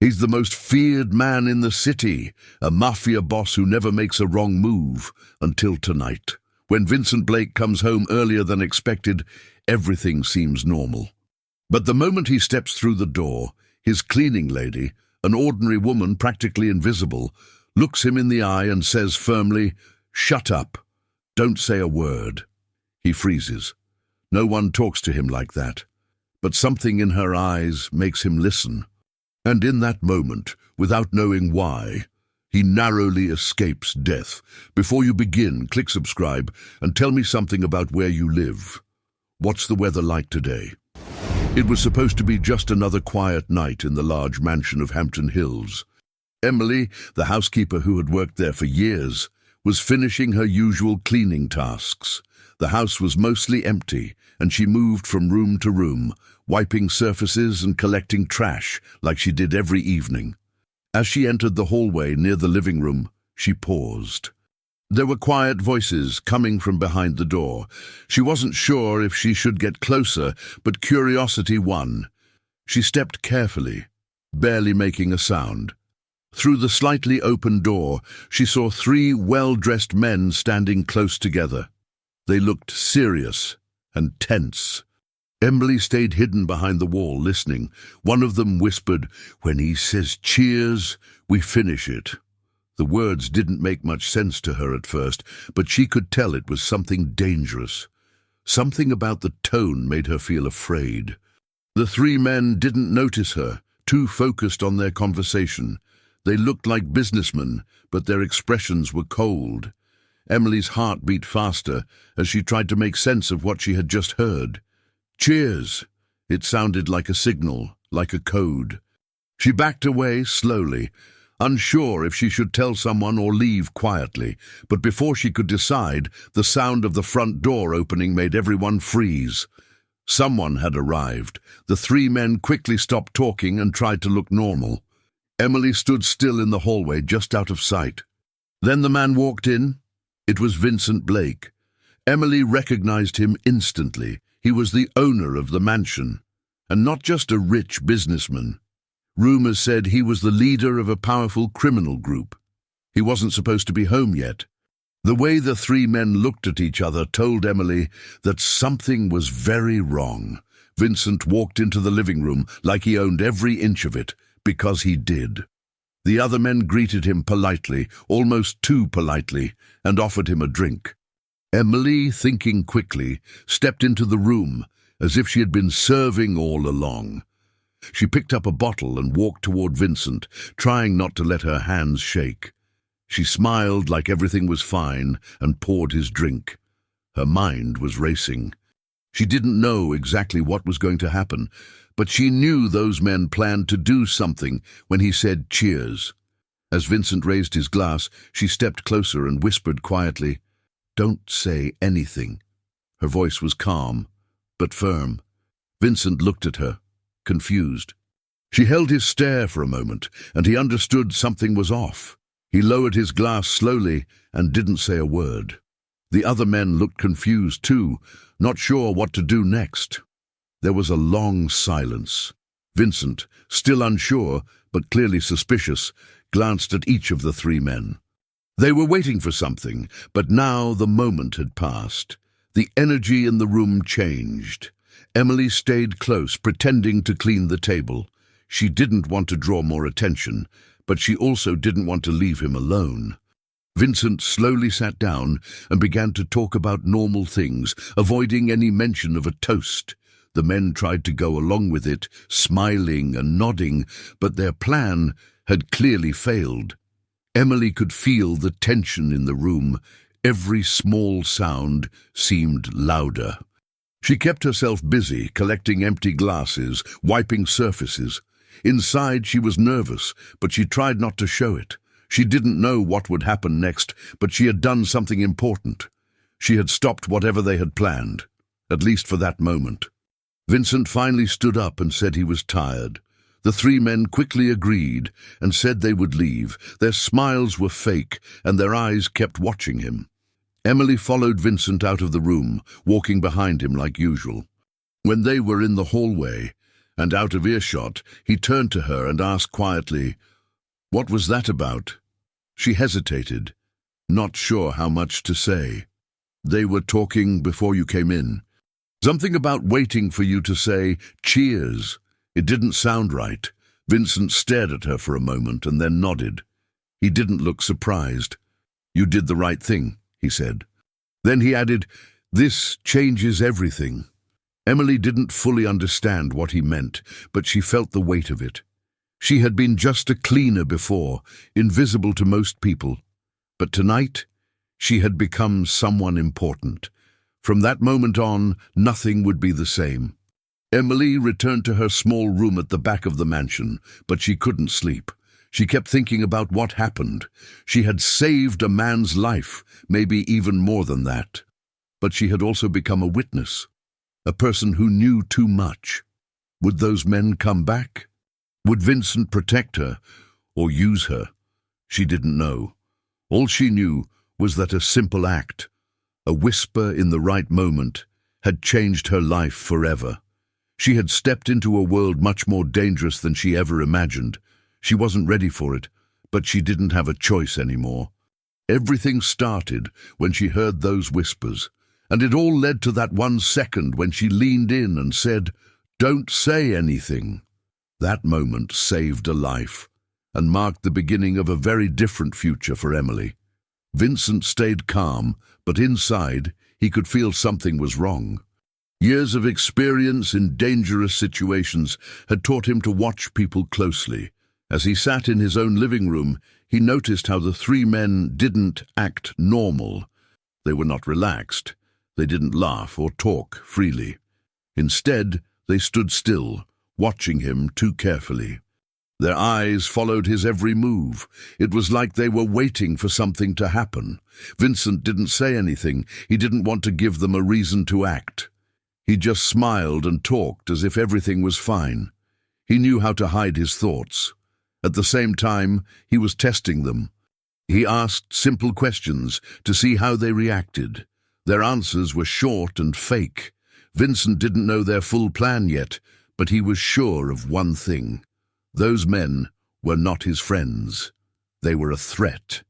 He's the most feared man in the city, a Mafia boss who never makes a wrong move, until tonight. When Vincent Blake comes home earlier than expected, everything seems normal. But the moment he steps through the door, his cleaning lady, an ordinary woman practically invisible, looks him in the eye and says firmly, "Shut up. Don't say a word." He freezes. No one talks to him like that. But something in her eyes makes him listen. And in that moment, without knowing why, he narrowly escapes death. Before you begin, click subscribe and tell me something about where you live. What's the weather like today? It was supposed to be just another quiet night in the large mansion of Hampton Hills. Emily, the housekeeper who had worked there for years, was finishing her usual cleaning tasks. The house was mostly empty, and she moved from room to room, wiping surfaces and collecting trash like she did every evening. As she entered the hallway near the living room, she paused. There were quiet voices coming from behind the door. She wasn't sure if she should get closer, but curiosity won. She stepped carefully, barely making a sound. Through the slightly open door, she saw 3 well-dressed men standing close together. They looked serious and tense. Emily stayed hidden behind the wall, listening. One of them whispered, "When he says cheers, we finish it." The words didn't make much sense to her at first, but she could tell it was something dangerous. Something about the tone made her feel afraid. The 3 men didn't notice her, too focused on their conversation. They looked like businessmen, but their expressions were cold. Emily's heart beat faster as she tried to make sense of what she had just heard. Cheers! It sounded like a signal, like a code. She backed away slowly, unsure if she should tell someone or leave quietly, but before she could decide, the sound of the front door opening made everyone freeze. Someone had arrived. The 3 men quickly stopped talking and tried to look normal. Emily stood still in the hallway, just out of sight. Then the man walked in. It was Vincent Blake. Emily recognized him instantly. He was the owner of the mansion, and not just a rich businessman. Rumors said he was the leader of a powerful criminal group. He wasn't supposed to be home yet. The way the 3 men looked at each other told Emily that something was very wrong. Vincent walked into the living room like he owned every inch of it, because he did. The other men greeted him politely, almost too politely, and offered him a drink. Emily, thinking quickly, stepped into the room as if she had been serving all along. She picked up a bottle and walked toward Vincent, trying not to let her hands shake. She smiled like everything was fine and poured his drink. Her mind was racing. She didn't know exactly what was going to happen, but she knew those men planned to do something when he said cheers. As Vincent raised his glass, she stepped closer and whispered quietly, "Don't say anything." Her voice was calm, but firm. Vincent looked at her, confused. She held his stare for a moment, and he understood something was off. He lowered his glass slowly and didn't say a word. The other men looked confused too, not sure what to do next. There was a long silence. Vincent, still unsure, but clearly suspicious, glanced at each of the 3 men. They were waiting for something, but now the moment had passed. The energy in the room changed. Emily stayed close, pretending to clean the table. She didn't want to draw more attention, but she also didn't want to leave him alone. Vincent slowly sat down and began to talk about normal things, avoiding any mention of a toast. The men tried to go along with it, smiling and nodding, but their plan had clearly failed. Emily could feel the tension in the room. Every small sound seemed louder. She kept herself busy, collecting empty glasses, wiping surfaces. Inside she was nervous, but she tried not to show it. She didn't know what would happen next, but she had done something important. She had stopped whatever they had planned, at least for that moment. Vincent finally stood up and said he was tired. The 3 men quickly agreed and said they would leave. Their smiles were fake, and their eyes kept watching him. Emily followed Vincent out of the room, walking behind him like usual. When they were in the hallway, and out of earshot, he turned to her and asked quietly, "What was that about?" She hesitated, not sure how much to say. "They were talking before you came in. Something about waiting for you to say, 'Cheers.' It didn't sound right." Vincent stared at her for a moment and then nodded. He didn't look surprised. "You did the right thing," he said. Then he added, "This changes everything." Emily didn't fully understand what he meant, but she felt the weight of it. She had been just a cleaner before, invisible to most people. But tonight, she had become someone important. From that moment on, nothing would be the same. Emily returned to her small room at the back of the mansion, but she couldn't sleep. She kept thinking about what happened. She had saved a man's life, maybe even more than that. But she had also become a witness, a person who knew too much. Would those men come back? Would Vincent protect her or use her? She didn't know. All she knew was that a simple act, a whisper in the right moment, had changed her life forever. She had stepped into a world much more dangerous than she ever imagined. She wasn't ready for it, but she didn't have a choice anymore. Everything started when she heard those whispers, and it all led to that 1 second when she leaned in and said, "Don't say anything." That moment saved a life, and marked the beginning of a very different future for Emily. Vincent stayed calm, but inside, he could feel something was wrong. Years of experience in dangerous situations had taught him to watch people closely. As he sat in his own living room, he noticed how the 3 men didn't act normal. They were not relaxed. They didn't laugh or talk freely. Instead, they stood still, watching him too carefully. Their eyes followed his every move. It was like they were waiting for something to happen. Vincent didn't say anything. He didn't want to give them a reason to act. He just smiled and talked as if everything was fine. He knew how to hide his thoughts. At the same time, he was testing them. He asked simple questions to see how they reacted. Their answers were short and fake. Vincent didn't know their full plan yet, but he was sure of one thing. Those men were not his friends. They were a threat.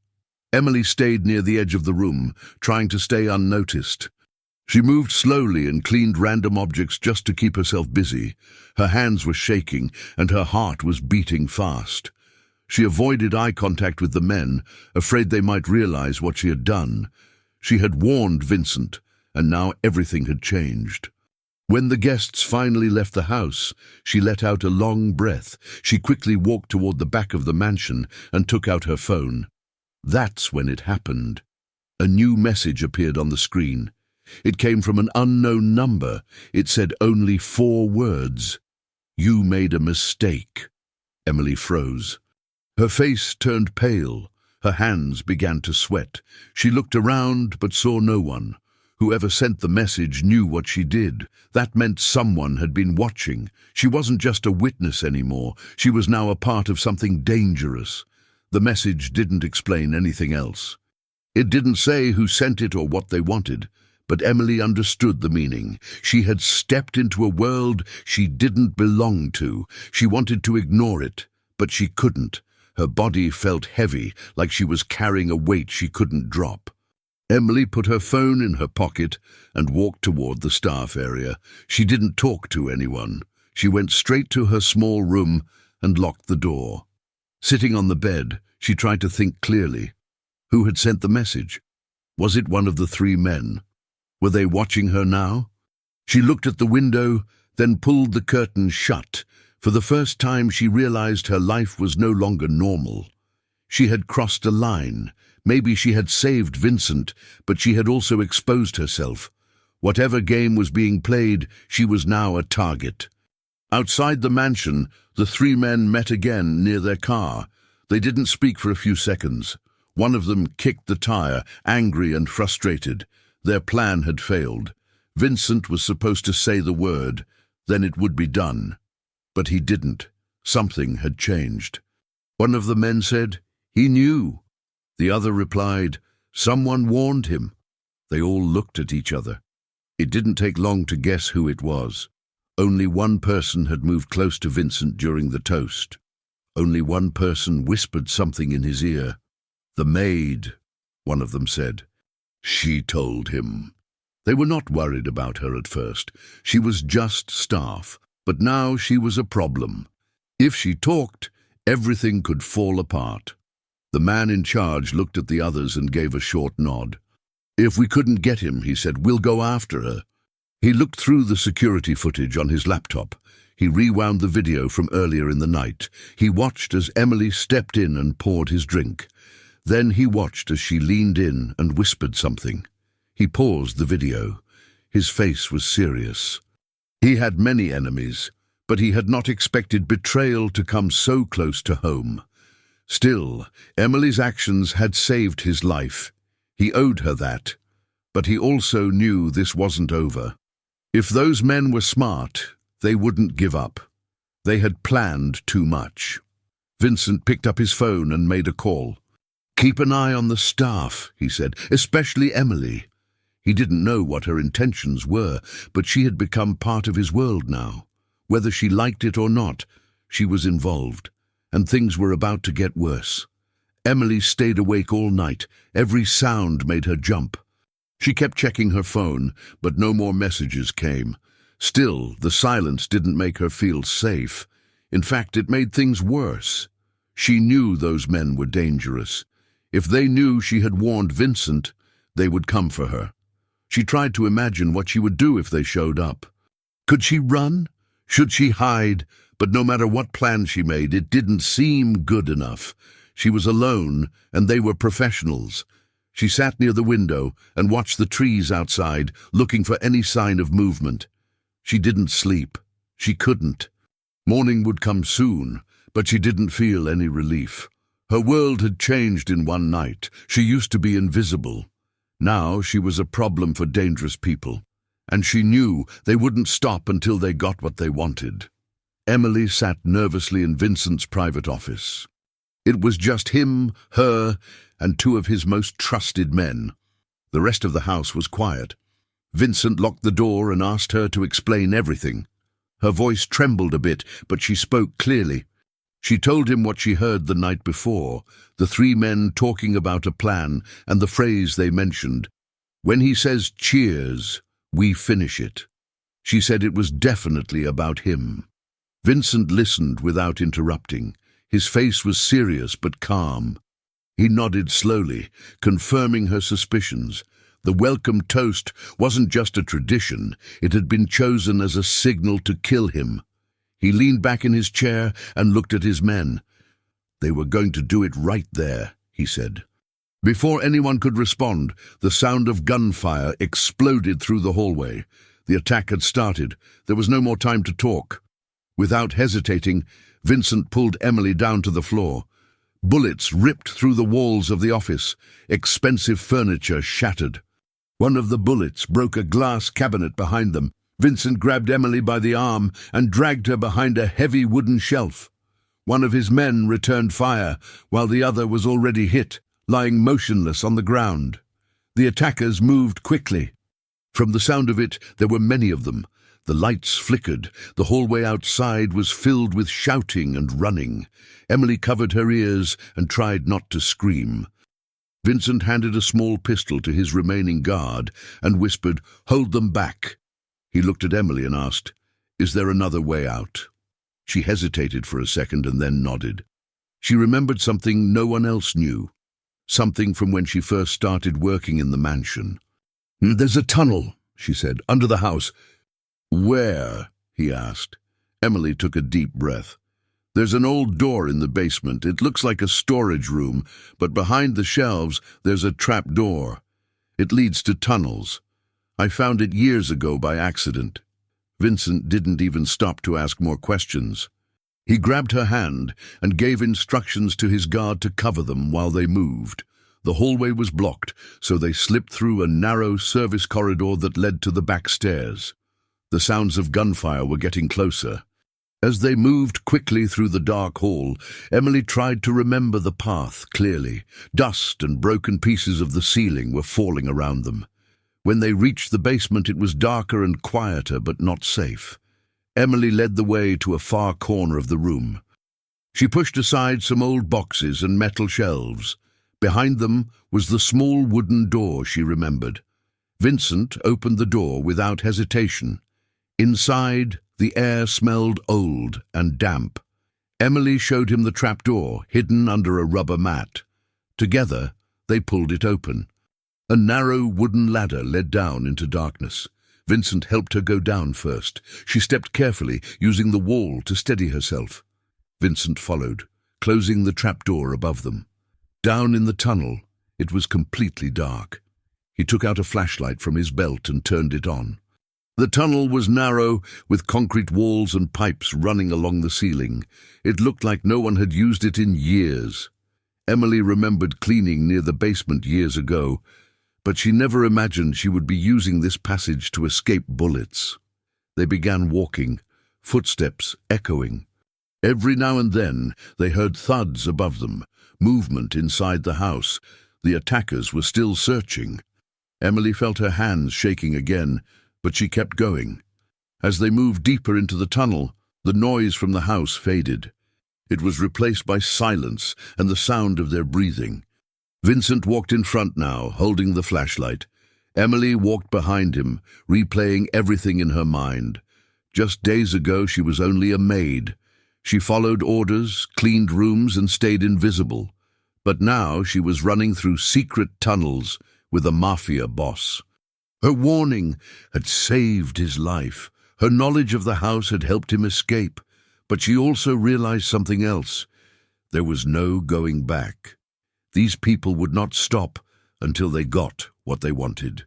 Emily stayed near the edge of the room, trying to stay unnoticed. She moved slowly and cleaned random objects just to keep herself busy. Her hands were shaking, and her heart was beating fast. She avoided eye contact with the men, afraid they might realize what she had done. She had warned Vincent, and now everything had changed. When the guests finally left the house, she let out a long breath. She quickly walked toward the back of the mansion and took out her phone. That's when it happened. A new message appeared on the screen. It came from an unknown number. It said only 4 words. "You made a mistake." Emily froze. Her face turned pale. Her hands began to sweat. She looked around but saw no one. Whoever sent the message knew what she did. That meant someone had been watching. She wasn't just a witness anymore. She was now a part of something dangerous. The message didn't explain anything else. It didn't say who sent it or what they wanted. But Emily understood the meaning. She had stepped into a world she didn't belong to. She wanted to ignore it, but she couldn't. Her body felt heavy, like she was carrying a weight she couldn't drop. Emily put her phone in her pocket and walked toward the staff area. She didn't talk to anyone. She went straight to her small room and locked the door. Sitting on the bed, she tried to think clearly. Who had sent the message? Was it one of the 3 men? Were they watching her now? She looked at the window, then pulled the curtain shut. For the first time, she realized her life was no longer normal. She had crossed a line. Maybe she had saved Vincent, but she had also exposed herself. Whatever game was being played, she was now a target. Outside the mansion, the 3 men met again near their car. They didn't speak for a few seconds. One of them kicked the tire, angry and frustrated. Their plan had failed. Vincent was supposed to say the word, then it would be done. But he didn't. Something had changed. One of the men said, "He knew." The other replied, "Someone warned him." They all looked at each other. It didn't take long to guess who it was. Only one person had moved close to Vincent during the toast. Only one person whispered something in his ear. "The maid," one of them said. She told him. They were not worried about her at first. She was just staff, but now she was a problem. If she talked, everything could fall apart. The man in charge looked at the others and gave a short nod. "If we couldn't get him," he said, "we'll go after her." He looked through the security footage on his laptop. He rewound the video from earlier in the night. He watched as Emily stepped in and poured his drink. Then he watched as she leaned in and whispered something. He paused the video. His face was serious. He had many enemies, but he had not expected betrayal to come so close to home. Still, Emily's actions had saved his life. He owed her that, but he also knew this wasn't over. If those men were smart, they wouldn't give up. They had planned too much. Vincent picked up his phone and made a call. "Keep an eye on the staff," he said, "especially Emily." He didn't know what her intentions were, but she had become part of his world now. Whether she liked it or not, she was involved, and things were about to get worse. Emily stayed awake all night. Every sound made her jump. She kept checking her phone, but no more messages came. Still, the silence didn't make her feel safe. In fact, it made things worse. She knew those men were dangerous. If they knew she had warned Vincent, they would come for her. She tried to imagine what she would do if they showed up. Could she run? Should she hide? But no matter what plan she made, it didn't seem good enough. She was alone, and they were professionals. She sat near the window and watched the trees outside, looking for any sign of movement. She didn't sleep. She couldn't. Morning would come soon, but she didn't feel any relief. Her world had changed in one night. She used to be invisible. Now she was a problem for dangerous people, and she knew they wouldn't stop until they got what they wanted. Emily sat nervously in Vincent's private office. It was just him, her, and two of his most trusted men. The rest of the house was quiet. Vincent locked the door and asked her to explain everything. Her voice trembled a bit, but she spoke clearly. She told him what she heard the night before, the three men talking about a plan and the phrase they mentioned. "When he says cheers, we finish it." She said it was definitely about him. Vincent listened without interrupting. His face was serious but calm. He nodded slowly, confirming her suspicions. The welcome toast wasn't just a tradition, it had been chosen as a signal to kill him. He leaned back in his chair and looked at his men. "They were going to do it right there," he said. Before anyone could respond, the sound of gunfire exploded through the hallway. The attack had started. There was no more time to talk. Without hesitating, Vincent pulled Emily down to the floor. Bullets ripped through the walls of the office. Expensive furniture shattered. One of the bullets broke a glass cabinet behind them. Vincent grabbed Emily by the arm and dragged her behind a heavy wooden shelf. One of his men returned fire, while the other was already hit, lying motionless on the ground. The attackers moved quickly. From the sound of it, there were many of them. The lights flickered. The hallway outside was filled with shouting and running. Emily covered her ears and tried not to scream. Vincent handed a small pistol to his remaining guard and whispered, "Hold them back." He looked at Emily and asked, "Is there another way out?" She hesitated for a second and then nodded. She remembered something no one else knew, something from when she first started working in the mansion. "There's a tunnel," she said, "under the house." "Where?" he asked. Emily took a deep breath. "There's an old door in the basement. It looks like a storage room, but behind the shelves there's a trap door. It leads to tunnels. I found it years ago by accident." Vincent didn't even stop to ask more questions. He grabbed her hand and gave instructions to his guard to cover them while they moved. The hallway was blocked, so they slipped through a narrow service corridor that led to the back stairs. The sounds of gunfire were getting closer. As they moved quickly through the dark hall, Emily tried to remember the path clearly. Dust and broken pieces of the ceiling were falling around them. When they reached the basement, it was darker and quieter, but not safe. Emily led the way to a far corner of the room. She pushed aside some old boxes and metal shelves. Behind them was the small wooden door she remembered. Vincent opened the door without hesitation. Inside, the air smelled old and damp. Emily showed him the trapdoor, hidden under a rubber mat. Together, they pulled it open. A narrow wooden ladder led down into darkness. Vincent helped her go down first. She stepped carefully, using the wall to steady herself. Vincent followed, closing the trapdoor above them. Down in the tunnel, it was completely dark. He took out a flashlight from his belt and turned it on. The tunnel was narrow, with concrete walls and pipes running along the ceiling. It looked like no one had used it in years. Emily remembered cleaning near the basement years ago, but she never imagined she would be using this passage to escape bullets. They began walking, footsteps echoing. Every now and then they heard thuds above them, movement inside the house. The attackers were still searching. Emily felt her hands shaking again, but she kept going. As they moved deeper into the tunnel, the noise from the house faded. It was replaced by silence and the sound of their breathing. Vincent walked in front now, holding the flashlight. Emily walked behind him, replaying everything in her mind. Just days ago she was only a maid. She followed orders, cleaned rooms, and stayed invisible. But now she was running through secret tunnels with a Mafia boss. Her warning had saved his life. Her knowledge of the house had helped him escape. But she also realized something else. There was no going back. These people would not stop until they got what they wanted.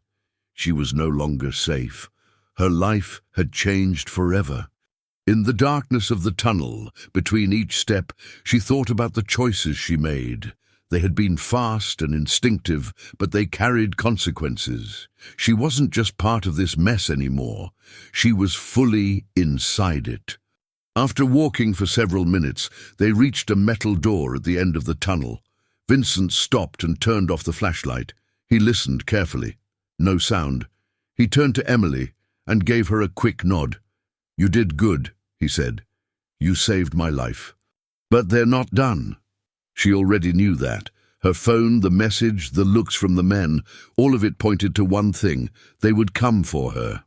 She was no longer safe. Her life had changed forever. In the darkness of the tunnel, between each step, she thought about the choices she made. They had been fast and instinctive, but they carried consequences. She wasn't just part of this mess anymore. She was fully inside it. After walking for several minutes, they reached a metal door at the end of the tunnel. Vincent stopped and turned off the flashlight. He listened carefully. No sound. He turned to Emily and gave her a quick nod. "You did good," he said. "You saved my life." But they're not done. She already knew that. Her phone, the message, the looks from the men, all of it pointed to one thing: they would come for her.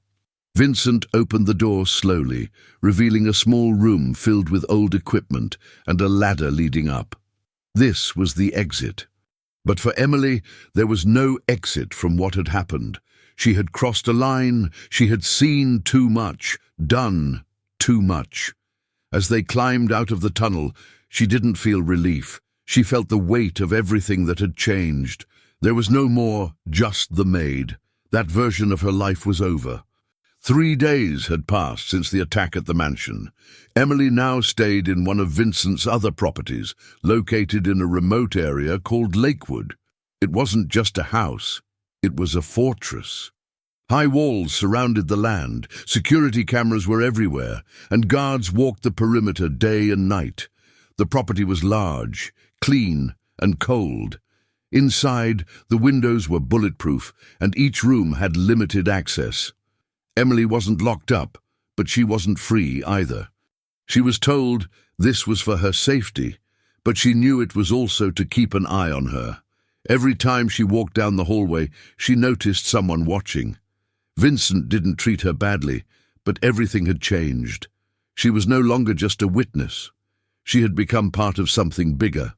Vincent opened the door slowly, revealing a small room filled with old equipment and a ladder leading up. This was the exit. But for Emily, there was no exit from what had happened. She had crossed a line. She had seen too much, done too much. As they climbed out of the tunnel, she didn't feel relief. She felt the weight of everything that had changed. There was no more just the maid. That version of her life was over. 3 days had passed since the attack at the mansion. Emily now stayed in one of Vincent's other properties, located in a remote area called Lakewood. It wasn't just a house. It was a fortress. High walls surrounded the land, security cameras were everywhere, and guards walked the perimeter day and night. The property was large, clean, and cold. Inside, the windows were bulletproof, and each room had limited access. Emily wasn't locked up, but she wasn't free either. She was told this was for her safety, but she knew it was also to keep an eye on her. Every time she walked down the hallway, she noticed someone watching. Vincent didn't treat her badly, but everything had changed. She was no longer just a witness. She had become part of something bigger.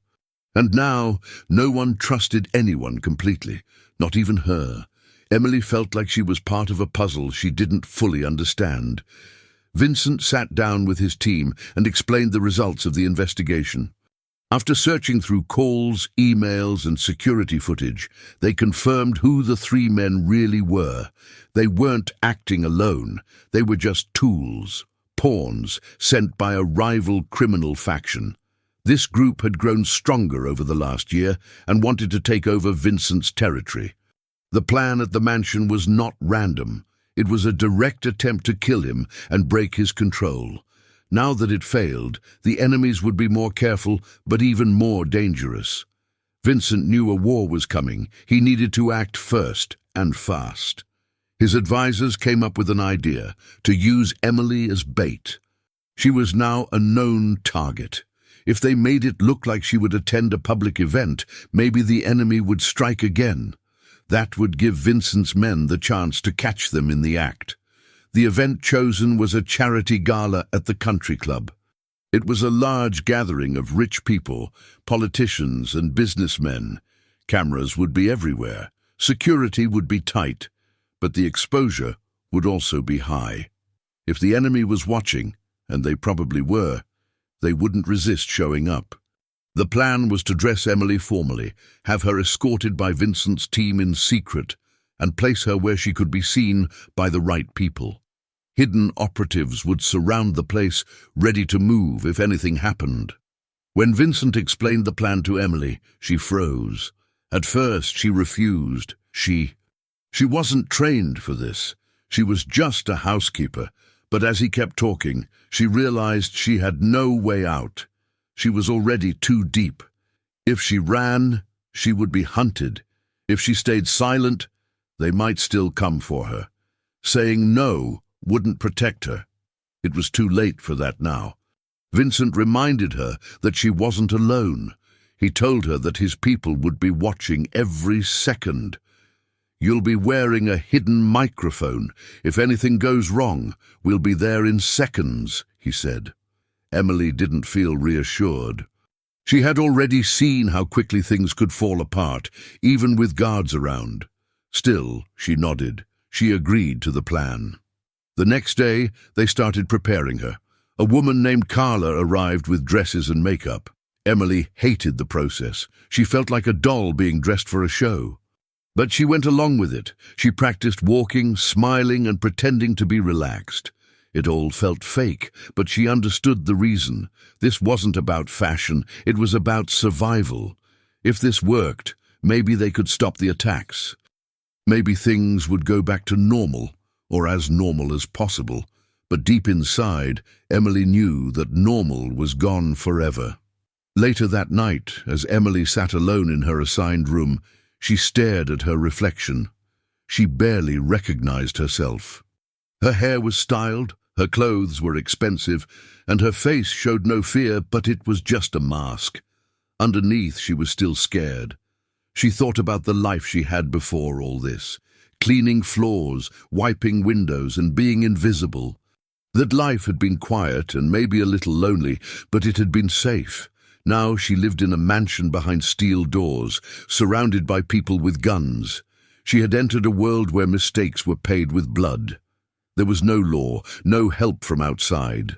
And now, no one trusted anyone completely, not even her. Emily felt like she was part of a puzzle she didn't fully understand. Vincent sat down with his team and explained the results of the investigation. After searching through calls, emails, and security footage, they confirmed who the 3 men really were. They weren't acting alone. They were just tools, pawns, sent by a rival criminal faction. This group had grown stronger over the last year and wanted to take over Vincent's territory. The plan at the mansion was not random. It was a direct attempt to kill him and break his control. Now that it failed, the enemies would be more careful, but even more dangerous. Vincent knew a war was coming. He needed to act first and fast. His advisors came up with an idea to use Emily as bait. She was now a known target. If they made it look like she would attend a public event, maybe the enemy would strike again. That would give Vincent's men the chance to catch them in the act. The event chosen was a charity gala at the country club. It was a large gathering of rich people, politicians and businessmen. Cameras would be everywhere. Security would be tight, but the exposure would also be high. If the enemy was watching, and they probably were, they wouldn't resist showing up. The plan was to dress Emily formally, have her escorted by Vincent's team in secret, and place her where she could be seen by the right people. Hidden operatives would surround the place, ready to move if anything happened. When Vincent explained the plan to Emily, she froze. At first, she refused. She wasn't trained for this. She was just a housekeeper. But as he kept talking, she realized she had no way out. She was already too deep. If she ran, she would be hunted. If she stayed silent, they might still come for her. Saying no wouldn't protect her. It was too late for that now. Vincent reminded her that she wasn't alone. He told her that his people would be watching every second. "You'll be wearing a hidden microphone. If anything goes wrong, we'll be there in seconds," he said. Emily didn't feel reassured. She had already seen how quickly things could fall apart, even with guards around. Still, she nodded. She agreed to the plan. The next day, they started preparing her. A woman named Carla arrived with dresses and makeup. Emily hated the process. She felt like a doll being dressed for a show. But she went along with it. She practiced walking, smiling, and pretending to be relaxed. It all felt fake, but she understood the reason. This wasn't about fashion, it was about survival. If this worked, maybe they could stop the attacks. Maybe things would go back to normal, or as normal as possible. But deep inside, Emily knew that normal was gone forever. Later that night, as Emily sat alone in her assigned room, she stared at her reflection. She barely recognized herself. Her hair was styled, her clothes were expensive, and her face showed no fear, but it was just a mask. Underneath, she was still scared. She thought about the life she had before all this, cleaning floors, wiping windows, and being invisible. That life had been quiet and maybe a little lonely, but it had been safe. Now she lived in a mansion behind steel doors, surrounded by people with guns. She had entered a world where mistakes were paid with blood. There was no law, no help from outside.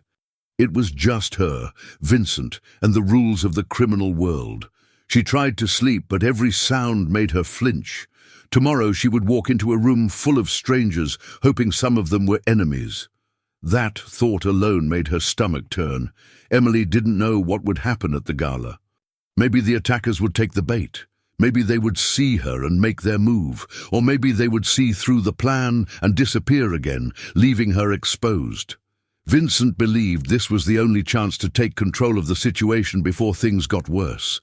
It was just her, Vincent, and the rules of the criminal world. She tried to sleep, but every sound made her flinch. Tomorrow she would walk into a room full of strangers, hoping some of them were enemies. That thought alone made her stomach turn. Emily didn't know what would happen at the gala. Maybe the attackers would take the bait. Maybe they would see her and make their move. Or maybe they would see through the plan and disappear again, leaving her exposed. Vincent believed this was the only chance to take control of the situation before things got worse.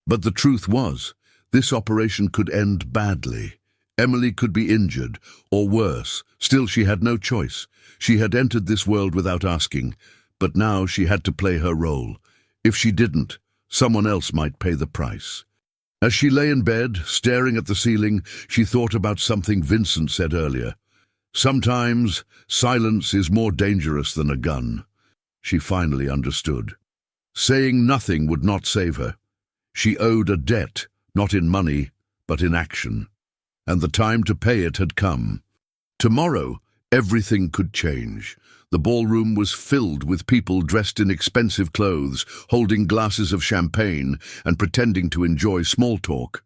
But the truth was, this operation could end badly. Emily could be injured, or worse. Still, she had no choice. She had entered this world without asking, but now she had to play her role. If she didn't, someone else might pay the price. As she lay in bed, staring at the ceiling, she thought about something Vincent said earlier. Sometimes, silence is more dangerous than a gun. She finally understood. Saying nothing would not save her. She owed a debt, not in money, but in action. And the time to pay it had come. Tomorrow, everything could change. The ballroom was filled with people dressed in expensive clothes, holding glasses of champagne and pretending to enjoy small talk.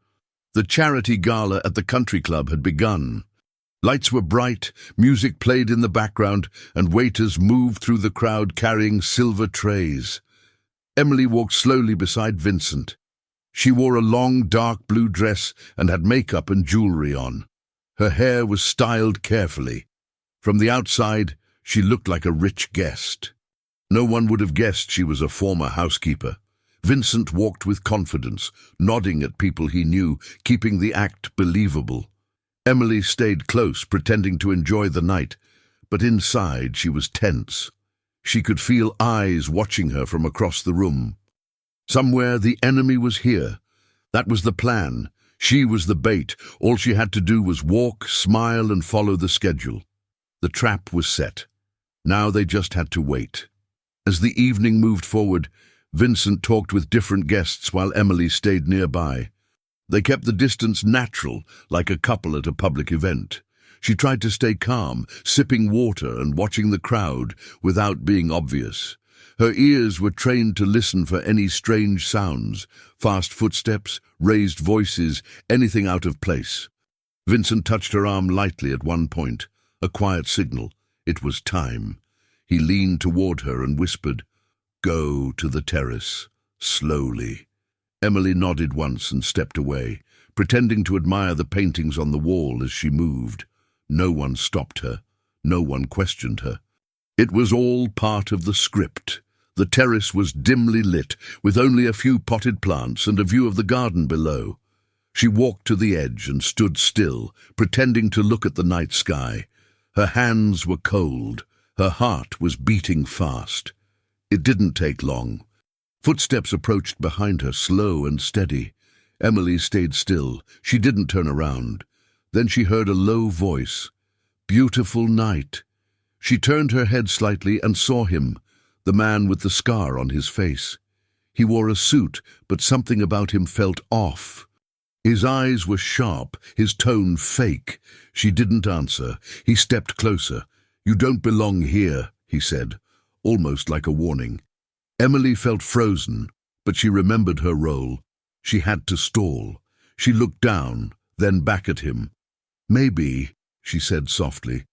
The charity gala at the country club had begun. Lights were bright, music played in the background, and waiters moved through the crowd carrying silver trays. Emily walked slowly beside Vincent. She wore a long, dark blue dress and had makeup and jewelry on. Her hair was styled carefully. From the outside, she looked like a rich guest. No one would have guessed she was a former housekeeper. Vincent walked with confidence, nodding at people he knew, keeping the act believable. Emily stayed close, pretending to enjoy the night, but inside she was tense. She could feel eyes watching her from across the room. Somewhere the enemy was here. That was the plan. She was the bait. All she had to do was walk, smile, and follow the schedule. The trap was set. Now they just had to wait. As the evening moved forward, Vincent talked with different guests while Emily stayed nearby. They kept the distance natural, like a couple at a public event. She tried to stay calm, sipping water and watching the crowd without being obvious. Her ears were trained to listen for any strange sounds, fast footsteps, raised voices, anything out of place. Vincent touched her arm lightly at one point, a quiet signal. It was time. He leaned toward her and whispered, "Go to the terrace, slowly." Emily nodded once and stepped away, pretending to admire the paintings on the wall as she moved. No one stopped her. No one questioned her. It was all part of the script. The terrace was dimly lit, with only a few potted plants and a view of the garden below. She walked to the edge and stood still, pretending to look at the night sky. Her hands were cold. Her heart was beating fast. It didn't take long. Footsteps approached behind her, slow and steady. Emily stayed still. She didn't turn around. Then she heard a low voice. "Beautiful night." She turned her head slightly and saw him, the man with the scar on his face. He wore a suit, but something about him felt off. His eyes were sharp, his tone fake. She didn't answer. He stepped closer. "You don't belong here," he said, almost like a warning. Emily felt frozen, but she remembered her role. She had to stall. She looked down, then back at him. "Maybe," she said softly.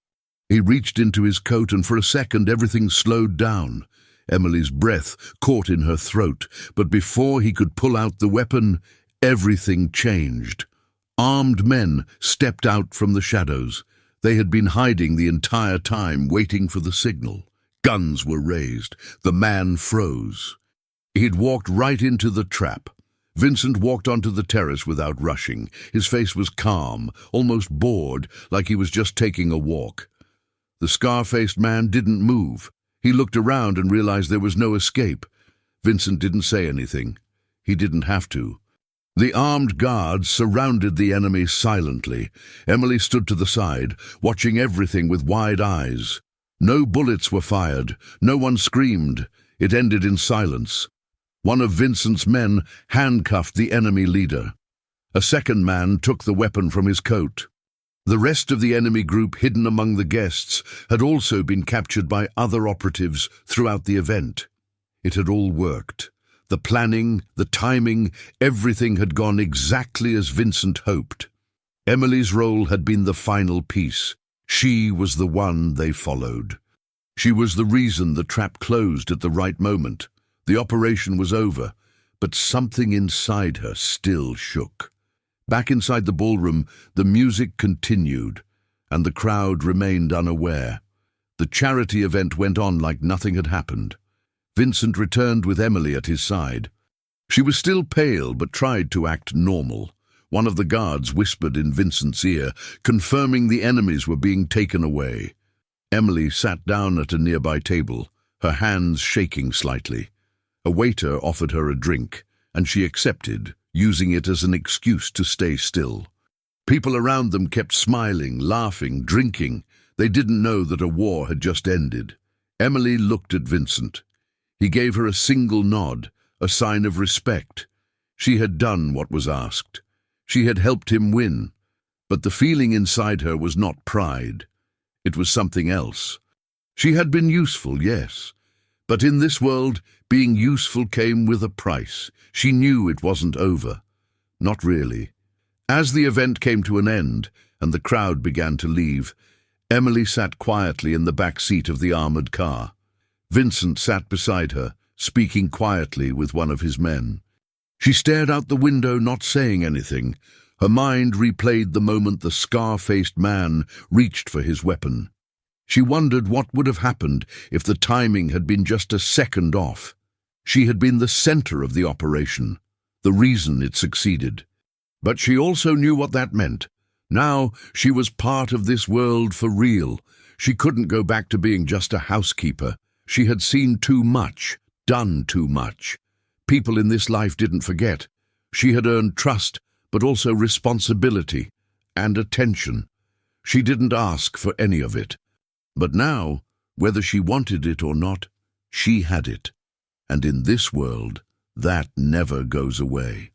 He reached into his coat, and for a second everything slowed down. Emily's breath caught in her throat, but before he could pull out the weapon, everything changed. Armed men stepped out from the shadows. They had been hiding the entire time, waiting for the signal. Guns were raised. The man froze. He'd walked right into the trap. Vincent walked onto the terrace without rushing. His face was calm, almost bored, like he was just taking a walk. The scar-faced man didn't move. He looked around and realized there was no escape. Vincent didn't say anything. He didn't have to. The armed guards surrounded the enemy silently. Emily stood to the side, watching everything with wide eyes. No bullets were fired. No one screamed. It ended in silence. One of Vincent's men handcuffed the enemy leader. A second man took the weapon from his coat. The rest of the enemy group hidden among the guests had also been captured by other operatives throughout the event. It had all worked. The planning, the timing, everything had gone exactly as Vincent hoped. Emily's role had been the final piece. She was the one they followed. She was the reason the trap closed at the right moment. The operation was over, but something inside her still shook. Back inside the ballroom, the music continued, and the crowd remained unaware. The charity event went on like nothing had happened. Vincent returned with Emily at his side. She was still pale, but tried to act normal. One of the guards whispered in Vincent's ear, confirming the enemies were being taken away. Emily sat down at a nearby table, her hands shaking slightly. A waiter offered her a drink, and she accepted, using it as an excuse to stay still. People around them kept smiling, laughing, drinking. They didn't know that a war had just ended. Emily looked at Vincent. He gave her a single nod, a sign of respect. She had done what was asked. She had helped him win. But the feeling inside her was not pride. It was something else. She had been useful, yes. But in this world, being useful came with a price. She knew it wasn't over. Not really. As the event came to an end, and the crowd began to leave, Emily sat quietly in the back seat of the armored car. Vincent sat beside her, speaking quietly with one of his men. She stared out the window, not saying anything. Her mind replayed the moment the scar-faced man reached for his weapon. She wondered what would have happened if the timing had been just a second off. She had been the center of the operation, the reason it succeeded. But she also knew what that meant. Now she was part of this world for real. She couldn't go back to being just a housekeeper. She had seen too much, done too much. People in this life didn't forget. She had earned trust, but also responsibility and attention. She didn't ask for any of it. But now, whether she wanted it or not, she had it. And in this world, that never goes away.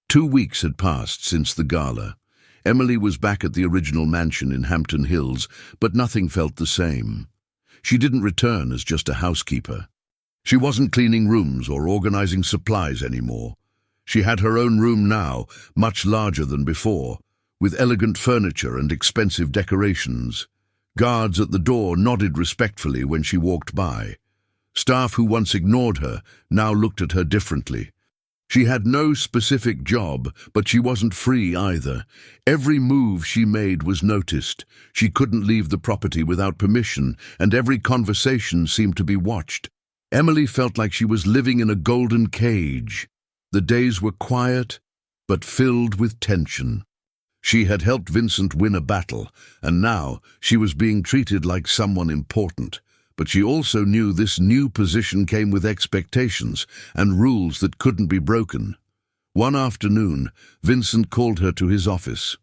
2 weeks had passed since the gala. Emily was back at the original mansion in Hampton Hills, but nothing felt the same. She didn't return as just a housekeeper. She wasn't cleaning rooms or organizing supplies anymore. She had her own room now, much larger than before, with elegant furniture and expensive decorations. Guards at the door nodded respectfully when she walked by. Staff who once ignored her now looked at her differently. She had no specific job, but she wasn't free either. Every move she made was noticed. She couldn't leave the property without permission, and every conversation seemed to be watched. Emily felt like she was living in a golden cage. The days were quiet, but filled with tension. She had helped Vincent win a battle, and now she was being treated like someone important. But she also knew this new position came with expectations and rules that couldn't be broken. One afternoon, Vincent called her to his office.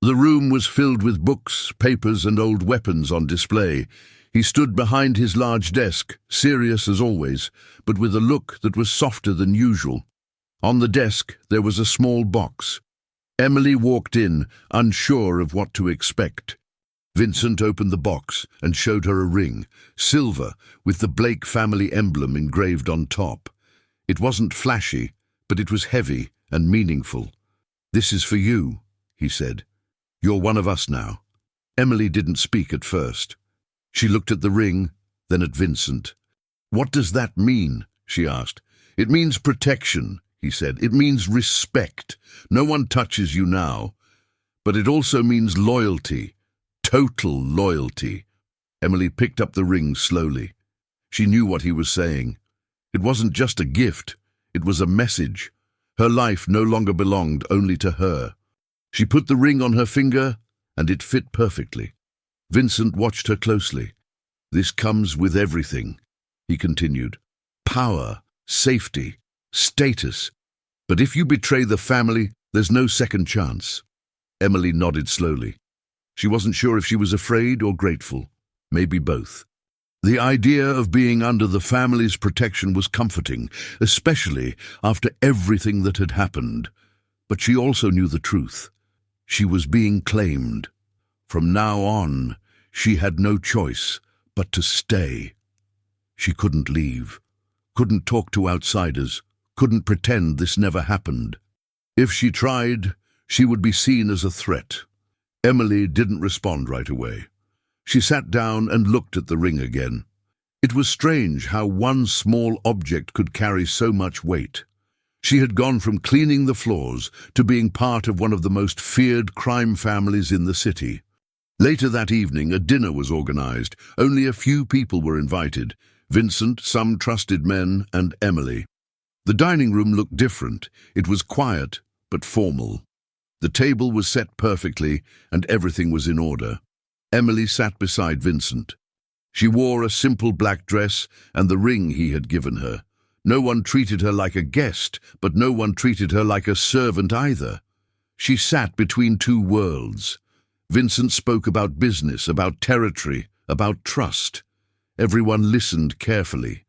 The room was filled with books, papers, and old weapons on display. He stood behind his large desk, serious as always, but with a look that was softer than usual. On the desk, there was a small box. Emily walked in, unsure of what to expect. Vincent opened the box and showed her a ring, silver, with the Blake family emblem engraved on top. It wasn't flashy, but it was heavy and meaningful. "This is for you," he said. "You're one of us now." Emily didn't speak at first. She looked at the ring, then at Vincent. "What does that mean?" she asked. "It means protection," he said. "It means respect. No one touches you now. But it also means loyalty. Total loyalty." Emily picked up the ring slowly. She knew what he was saying. It wasn't just a gift, it was a message. Her life no longer belonged only to her. She put the ring on her finger, and it fit perfectly. Vincent watched her closely. "This comes with everything," he continued. "Power, safety, status. But if you betray the family, there's no second chance." Emily nodded slowly. She wasn't sure if she was afraid or grateful, maybe both. The idea of being under the family's protection was comforting, especially after everything that had happened. But she also knew the truth. She was being claimed. From now on, she had no choice but to stay. She couldn't leave, couldn't talk to outsiders, couldn't pretend this never happened. If she tried, she would be seen as a threat. Emily didn't respond right away. She sat down and looked at the ring again. It was strange how one small object could carry so much weight. She had gone from cleaning the floors to being part of one of the most feared crime families in the city. Later that evening, a dinner was organized. Only a few people were invited: Vincent, some trusted men, and Emily. The dining room looked different. It was quiet, but formal. The table was set perfectly, and everything was in order. Emily sat beside Vincent. She wore a simple black dress and the ring he had given her. No one treated her like a guest, but no one treated her like a servant either. She sat between two worlds. Vincent spoke about business, about territory, about trust. Everyone listened carefully.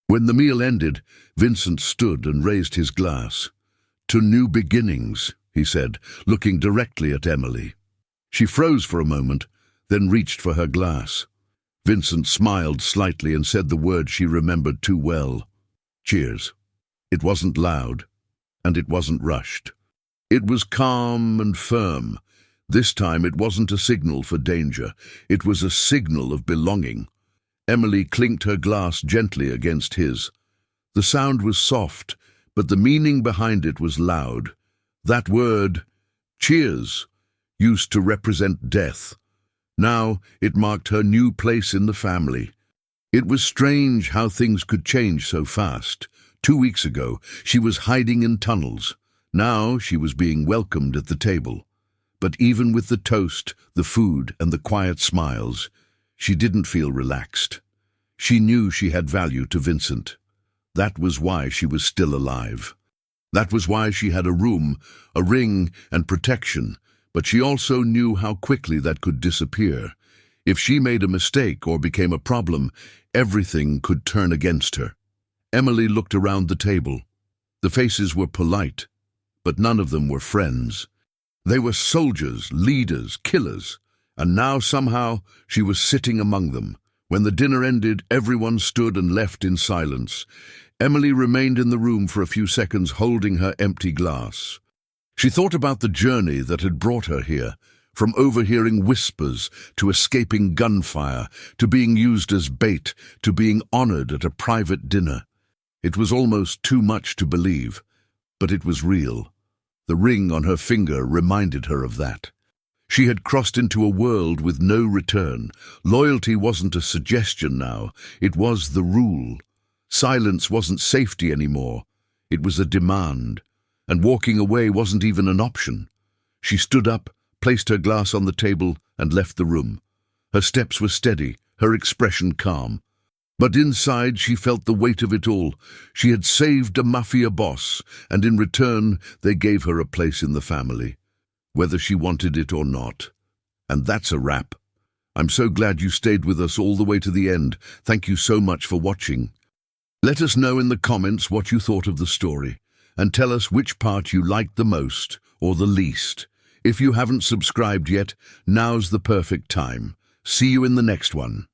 When the meal ended, Vincent stood and raised his glass. "To new beginnings," he said, looking directly at Emily. She froze for a moment, then reached for her glass. Vincent smiled slightly and said the word she remembered too well: "Cheers." It wasn't loud, and it wasn't rushed. It was calm and firm. This time it wasn't a signal for danger. It was a signal of belonging. Emily clinked her glass gently against his. The sound was soft, but the meaning behind it was loud. That word, cheers, used to represent death. Now it marked her new place in the family. It was strange how things could change so fast. 2 weeks ago, she was hiding in tunnels. Now she was being welcomed at the table. But even with the toast, the food, and the quiet smiles, she didn't feel relaxed. She knew she had value to Vincent. That was why she was still alive. That was why she had a room, a ring, and protection, but she also knew how quickly that could disappear. If she made a mistake or became a problem, everything could turn against her. Emily looked around the table. The faces were polite, but none of them were friends. They were soldiers, leaders, killers, and now somehow she was sitting among them. When the dinner ended, everyone stood and left in silence. Emily remained in the room for a few seconds, holding her empty glass. She thought about the journey that had brought her here, from overhearing whispers, to escaping gunfire, to being used as bait, to being honored at a private dinner. It was almost too much to believe, but it was real. The ring on her finger reminded her of that. She had crossed into a world with no return. Loyalty wasn't a suggestion now, it was the rule. Silence wasn't safety anymore, it was a demand. And walking away wasn't even an option. She stood up, placed her glass on the table, and left the room. Her steps were steady, her expression calm. But inside she felt the weight of it all. She had saved a Mafia boss, and in return they gave her a place in the family, whether she wanted it or not. And that's a wrap. I'm so glad you stayed with us all the way to the end. Thank you so much for watching. Let us know in the comments what you thought of the story, and tell us which part you liked the most or the least. If you haven't subscribed yet, now's the perfect time. See you in the next one.